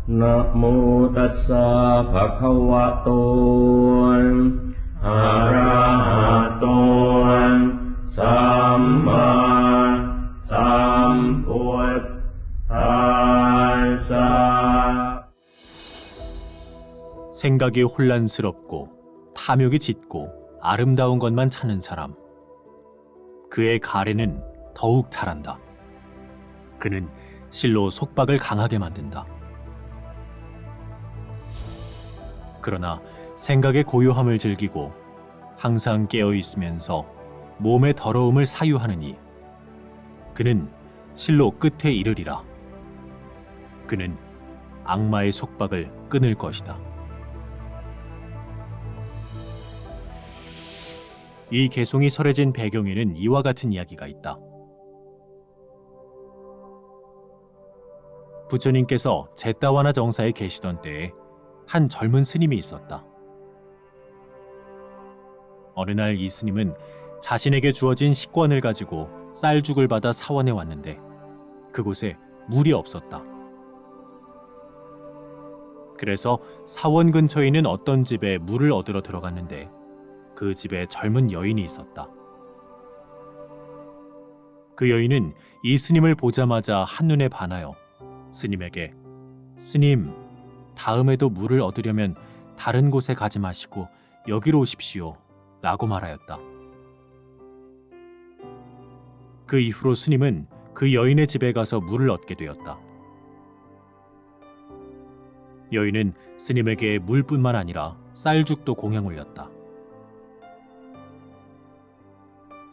นะโมตัสสะภะคะวะโตอะระหะโตสัมมาสัมพุทธัสสะ 생각이 혼란스럽고 탐욕이 짙고 아름다운 것만 찾는 사람. 그의 가래는 더욱 자란다. 그는 실로 속박을 강하게 만든다. 그러나 생각의 고요함을 즐기고 항상 깨어 있으면서 몸의 더러움을 사유하느니 그는 실로 끝에 이르리라. 그는 악마의 속박을 끊을 것이다. 이 개송이 설해진 배경에는 이와 같은 이야기가 있다. 부처님께서 제따와나 정사에 계시던 때에 한 젊은 스님이 있었다. 어느 날 이 스님은 자신에게 주어진 식권을 가지고 쌀죽을 받아 사원에 왔는데 그곳에 물이 없었다. 그래서 사원 근처에 있는 어떤 집에 물을 얻으러 들어갔는데 그 집에 젊은 여인이 있었다. 그 여인은 이 스님을 보자마자 한눈에 반하여 스님에게 "스님, 다음에도 물을 얻으려면 다른 곳에 가지 마시고 여기로 오십시오." 라고 말하였다. 그 이후로 스님은 그 여인의 집에 가서 물을 얻게 되었다. 여인은 스님에게 물뿐만 아니라 쌀죽도 공양 올렸다.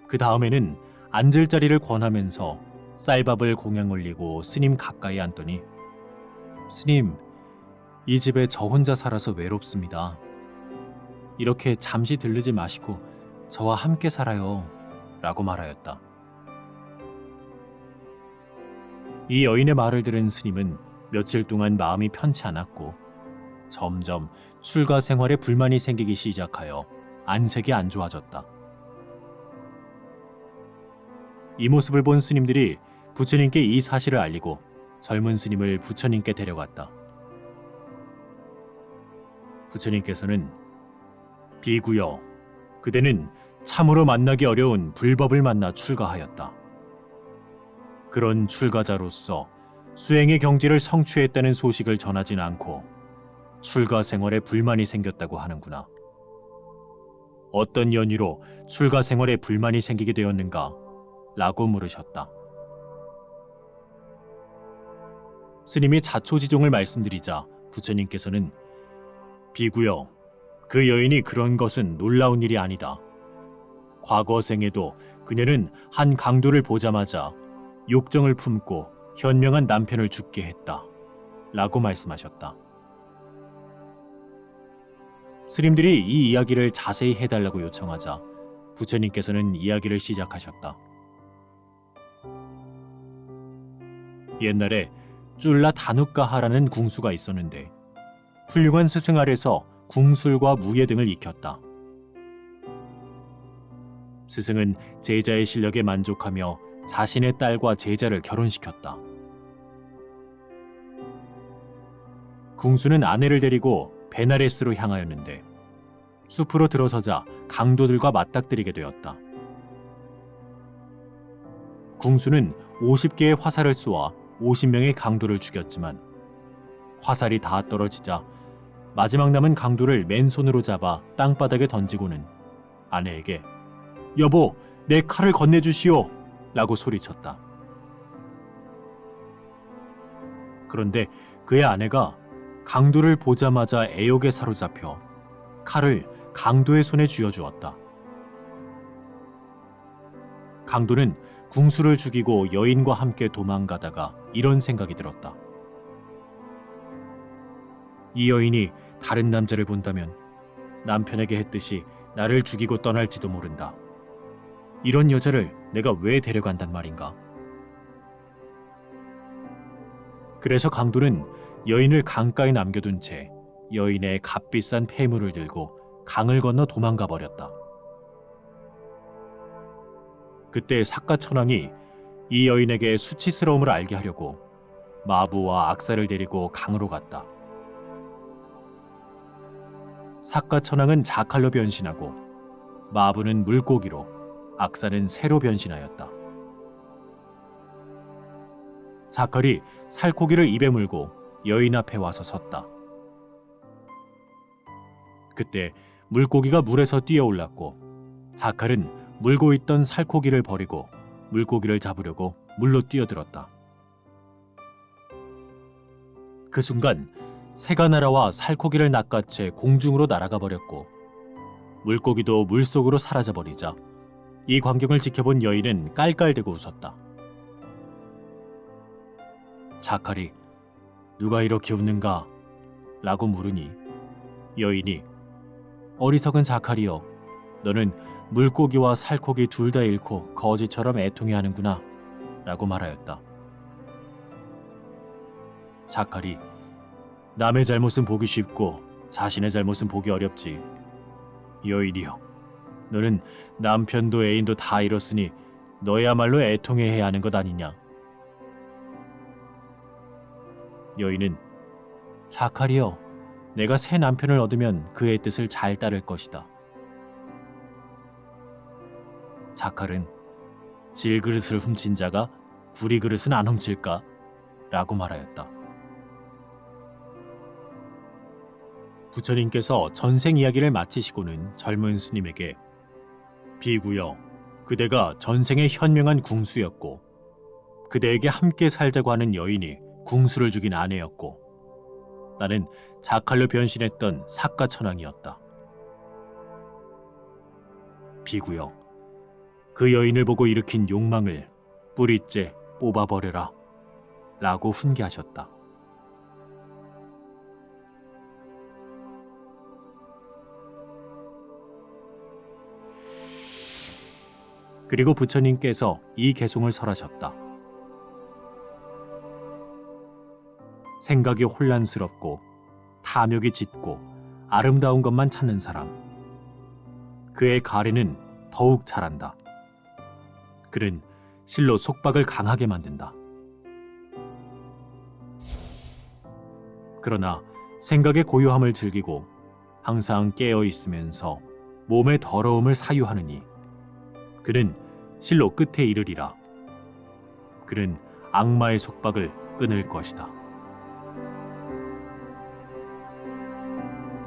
그 다음에는 앉을 자리를 권하면서 쌀밥을 공양 올리고 스님 가까이 앉더니 "스님, 이 집에 저 혼자 살아서 외롭습니다. 이렇게 잠시 들르지 마시고 저와 함께 살아요." 라고 말하였다. 이 여인의 말을 들은 스님은 며칠 동안 마음이 편치 않았고 점점 출가 생활에 불만이 생기기 시작하여 안색이 안 좋아졌다. 이 모습을 본 스님들이 부처님께 이 사실을 알리고 젊은 스님을 부처님께 데려갔다. 부처님께서는 "비구여, 그대는 참으로 만나기 어려운 불법을 만나 출가하였다. 그런 출가자로서 수행의 경지를 성취했다는 소식을 전하진 않고 출가 생활에 불만이 생겼다고 하는구나. 어떤 연유로 출가 생활에 불만이 생기게 되었는가?" 라고 물으셨다. 스님이 자초지종을 말씀드리자 부처님께서는 "비구여, 그 여인이 그런 것은 놀라운 일이 아니다. 과거 생에도 그녀는 한 강도를 보자마자 욕정을 품고 현명한 남편을 죽게 했다." 라고 말씀하셨다. 스님들이 이 이야기를 자세히 해달라고 요청하자 부처님께서는 이야기를 시작하셨다. 옛날에 쫄라 다누카하라는 궁수가 있었는데 훌륭한 스승 아래서 궁술과 무예 등을 익혔다. 스승은 제자의 실력에 만족하며 자신의 딸과 제자를 결혼시켰다. 궁수는 아내를 데리고 베나레스로 향하였는데 숲으로 들어서자 강도들과 맞닥뜨리게 되었다. 궁수는 50개의 화살을 쏘아 50명의 강도를 죽였지만 화살이 다 떨어지자 마지막 남은 강도를 맨손으로 잡아 땅바닥에 던지고는 아내에게 "여보, 내 칼을 건네주시오!" 라고 소리쳤다. 그런데 그의 아내가 강도를 보자마자 애욕에 사로잡혀 칼을 강도의 손에 쥐어주었다. 강도는 궁수를 죽이고 여인과 함께 도망가다가 이런 생각이 들었다. 이 여인이 다른 남자를 본다면 남편에게 했듯이 나를 죽이고 떠날지도 모른다. 이런 여자를 내가 왜 데려간단 말인가? 그래서 강도는 여인을 강가에 남겨둔 채 여인의 값비싼 폐물을 들고 강을 건너 도망가 버렸다. 그때 사카천왕이 이 여인에게 수치스러움을 알게 하려고 마부와 악사를 데리고 강으로 갔다. 삭가천왕은 자칼로 변신하고 마부는 물고기로, 악사는 새로 변신하였다. 자칼이 살코기를 입에 물고 여인 앞에 와서 섰다. 그때 물고기가 물에서 뛰어올랐고 자칼은 물고 있던 살코기를 버리고 물고기를 잡으려고 물로 뛰어들었다. 그 순간 새가 날아와 살코기를 낚아채 공중으로 날아가 버렸고 물고기도 물속으로 사라져 버리자 이 광경을 지켜본 여인은 깔깔대고 웃었다. 자칼이 누가 이렇게 웃는가? 라고 물으니 여인이 어리석은 자칼이여, 너는 물고기와 살코기 둘 다 잃고 거지처럼 애통해하는구나 라고 말하였다. 자칼이 남의 잘못은 보기 쉽고 자신의 잘못은 보기 어렵지. 여인이여, 너는 남편도 애인도 다 잃었으니 너야말로 애통해야 하는 것 아니냐. 여인은 자칼이여, 내가 새 남편을 얻으면 그의 뜻을 잘 따를 것이다. 자칼은 질그릇을 훔친 자가 구리그릇은 안 훔칠까? 라고 말하였다. 부처님께서 전생 이야기를 마치시고는 젊은 스님에게 비구여, 그대가 전생의 현명한 궁수였고 그대에게 함께 살자고 하는 여인이 궁수를 죽인 아내였고 나는 자칼로 변신했던 삭가천왕이었다. 비구여, 그 여인을 보고 일으킨 욕망을 뿌리째 뽑아버려라 라고 훈계하셨다. 그리고 부처님께서 이 개송을 설하셨다. 생각이 혼란스럽고 탐욕이 짙고 아름다운 것만 찾는 사람, 그의 가래는 더욱 자란다. 그는 실로 속박을 강하게 만든다. 그러나 생각의 고요함을 즐기고 항상 깨어 있으면서 몸의 더러움을 사유하느니 그는 실로 끝에 이르리라. 그는 악마의 속박을 끊을 것이다.